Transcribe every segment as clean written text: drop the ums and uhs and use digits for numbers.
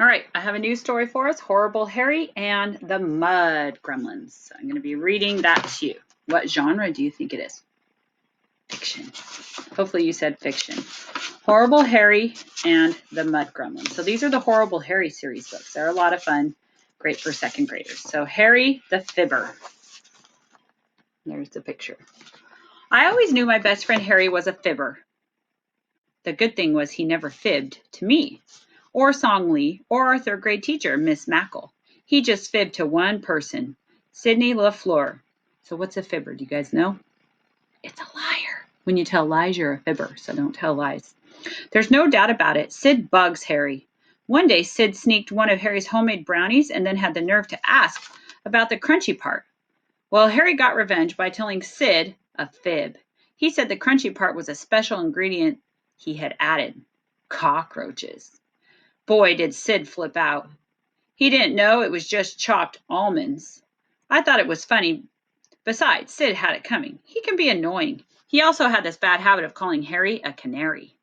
All right, I have a new story for us, Horrible Harry and the Mud Gremlins. I'm going to be reading that to you. What genre do you think it is? Fiction. Hopefully you said fiction. Horrible Harry and the Mud Gremlins. So these are the Horrible Harry series books. They're a lot of fun, great for second graders. So Harry the Fibber. There's the picture. I always knew my best friend Harry was a fibber. The good thing was he never fibbed to me, or Song Lee, or our third grade teacher, Miss Mackle. He just fibbed to one person, Sidney LaFleur. So what's a fibber? Do you guys know? It's a liar. When you tell lies, you're a fibber, so don't tell lies. There's no doubt about it. Sid bugs Harry. One day, Sid sneaked one of Harry's homemade brownies and then had the nerve to ask about the crunchy part. Well, Harry got revenge by telling Sid a fib. He said the crunchy part was a special ingredient he had added. Cockroaches. Boy, did Sid flip out. He didn't know it was just chopped almonds. I thought it was funny. Besides, Sid had it coming. He can be annoying. He also had this bad habit of calling Harry a canary.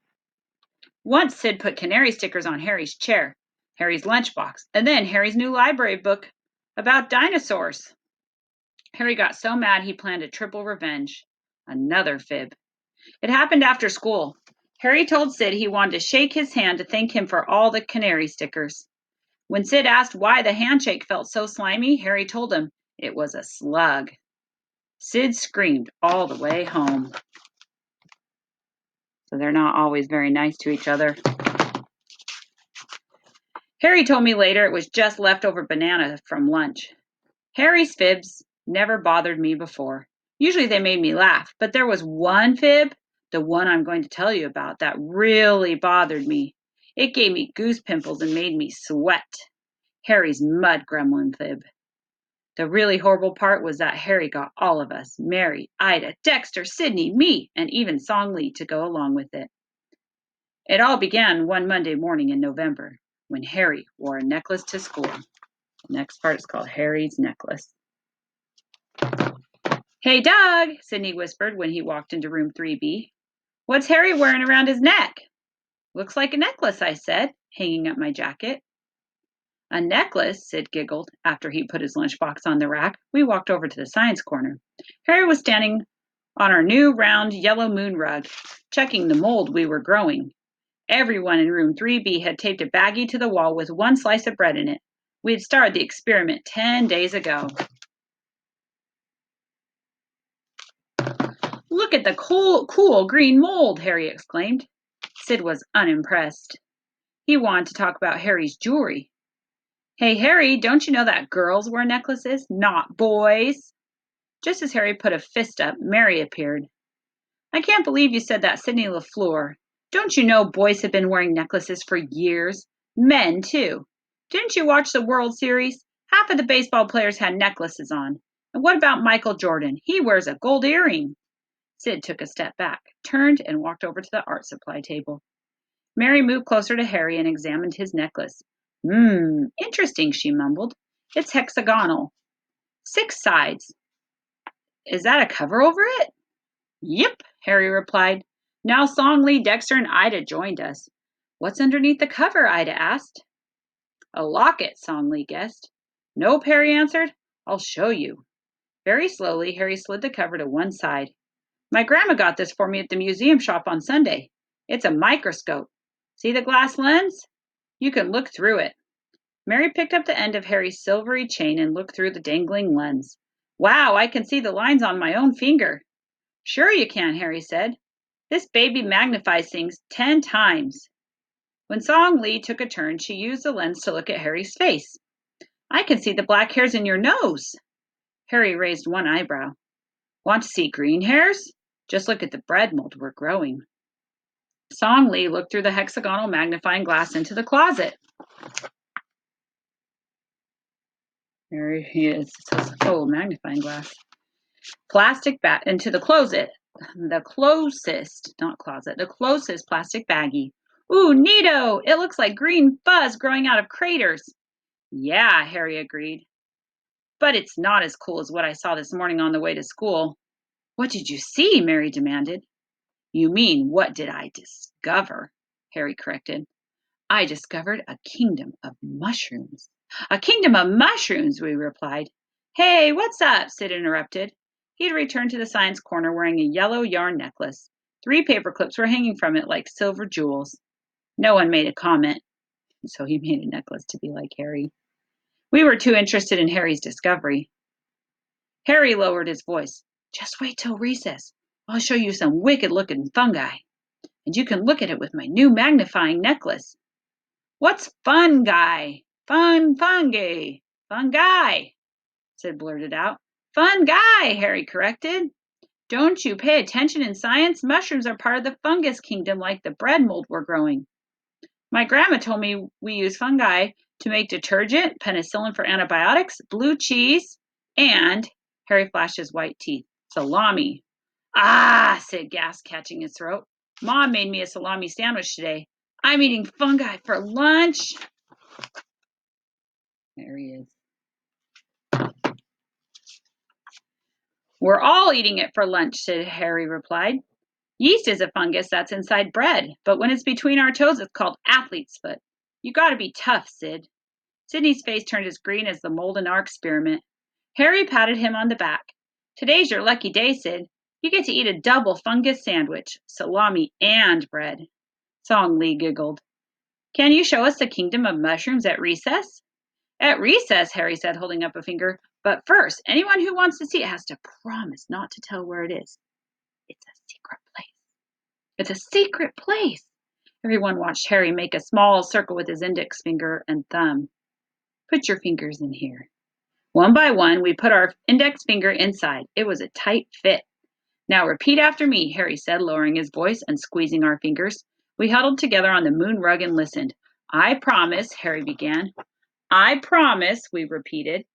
Once Sid put canary stickers on Harry's chair, Harry's lunchbox, and then Harry's new library book about dinosaurs. Harry got so mad he planned a triple revenge. Another fib. It happened after school. Harry told Sid he wanted to shake his hand to thank him for all the canary stickers. When Sid asked why the handshake felt so slimy, Harry told him it was a slug. Sid screamed all the way home. So they're not always very nice to each other. Harry told me later it was just leftover banana from lunch. Harry's fibs never bothered me before. Usually they made me laugh, but there was one fib, the one I'm going to tell you about, that really bothered me. It gave me goose pimples and made me sweat. Harry's mud gremlin fib. The really horrible part was that Harry got all of us, Mary, Ida, Dexter, Sidney, me, and even Song Lee to go along with it. It all began one Monday morning in November when Harry wore a necklace to school. The next part is called Harry's necklace. Hey, Doug, Sidney whispered when he walked into room 3B. What's Harry wearing around his neck? Looks like a necklace, I said, hanging up my jacket. A necklace, Sid giggled after he put his lunchbox on the rack. We walked over to the science corner. Harry was standing on our new round yellow moon rug, checking the mold we were growing. Everyone in room 3B had taped a baggie to the wall with one slice of bread in it. We had started the experiment 10 days ago. Look at the cool green mold, Harry exclaimed. Sid was unimpressed. He wanted to talk about Harry's jewelry. Hey, Harry, don't you know that girls wear necklaces, not boys? Just as Harry put a fist up, Mary appeared. I can't believe you said that, Sidney LaFleur. Don't you know boys have been wearing necklaces for years? Men, too. Didn't you watch the World Series? Half of the baseball players had necklaces on. And what about Michael Jordan? He wears a gold earring. Sid took a step back, turned, and walked over to the art supply table. Mary moved closer to Harry and examined his necklace. Interesting, she mumbled. It's hexagonal. 6 sides. Is that a cover over it? Yep, Harry replied. Now Song Lee, Dexter, and Ida joined us. What's underneath the cover? Ida asked. A locket, Song Lee guessed. Nope, Harry answered. I'll show you. Very slowly, Harry slid the cover to one side. My grandma got this for me at the museum shop on Sunday. It's a microscope. See the glass lens? You can look through it. Mary picked up the end of Harry's silvery chain and looked through the dangling lens. Wow, I can see the lines on my own finger. Sure you can, Harry said. This baby magnifies things 10 times. When Song Lee took a turn, she used the lens to look at Harry's face. I can see the black hairs in your nose. Harry raised one eyebrow. Want to see green hairs? Just look at the bread mold we're growing. Song Lee looked through the hexagonal magnifying glass into the closet. There he is. Oh, magnifying glass. Plastic bag into the closet. The closest, not closet, the closest plastic baggie. Ooh, neato! It looks like green fuzz growing out of craters. Yeah, Harry agreed. But it's not as cool as what I saw this morning on the way to school. What did you see? Mary demanded. You mean, what did I discover? Harry corrected. I discovered a kingdom of mushrooms. A kingdom of mushrooms, we replied. Hey, what's up? Sid interrupted. He had returned to the science corner wearing a yellow yarn necklace. 3 paper clips were hanging from it like silver jewels. No one made a comment, so he made a necklace to be like Harry. We were too interested in Harry's discovery. Harry lowered his voice. Just wait till recess. I'll show you some wicked-looking fungi, and you can look at it with my new magnifying necklace. What's fungi? Fungi. Fungi, Sid blurted out. Fungi, Harry corrected. Don't you pay attention in science? Mushrooms are part of the fungus kingdom like the bread mold we're growing. My grandma told me we use fungi to make detergent, penicillin for antibiotics, blue cheese, and, Harry flashed his white teeth, salami. Ah, Sid gasped, catching his throat. Mom made me a salami sandwich today. I'm eating fungi for lunch. There he is. We're all eating it for lunch, Sid, Harry replied. Yeast is a fungus that's inside bread, but when it's between our toes, it's called athlete's foot. You gotta be tough, Sid. Sidney's face turned as green as the mold in our experiment. Harry patted him on the back. Today's your lucky day, Sid. You get to eat a double fungus sandwich, salami and bread. Song Lee giggled. Can you show us the kingdom of mushrooms at recess? At recess, Harry said, holding up a finger. But first, anyone who wants to see it has to promise not to tell where it is. It's a secret place. It's a secret place. Everyone watched Harry make a small circle with his index finger and thumb. Put your fingers in here. One by one, we put our index finger inside. It was a tight fit. Now repeat after me, Harry said, lowering his voice and squeezing our fingers. We huddled together on the moon rug and listened. I promise, Harry began. I promise, we repeated.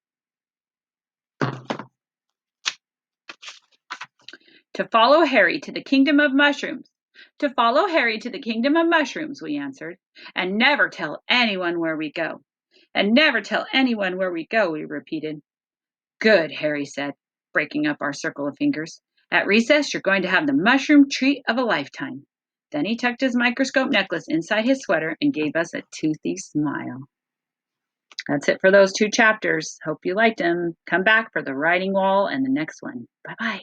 To follow Harry to the kingdom of mushrooms. To follow Harry to the kingdom of mushrooms, we answered. And never tell anyone where we go. And never tell anyone where we go, we repeated. Good, Harry said, breaking up our circle of fingers. At recess, you're going to have the mushroom treat of a lifetime. Then he tucked his microscope necklace inside his sweater and gave us a toothy smile. That's it for those 2 chapters. Hope you liked them. Come back for the writing wall and the next one. Bye-bye.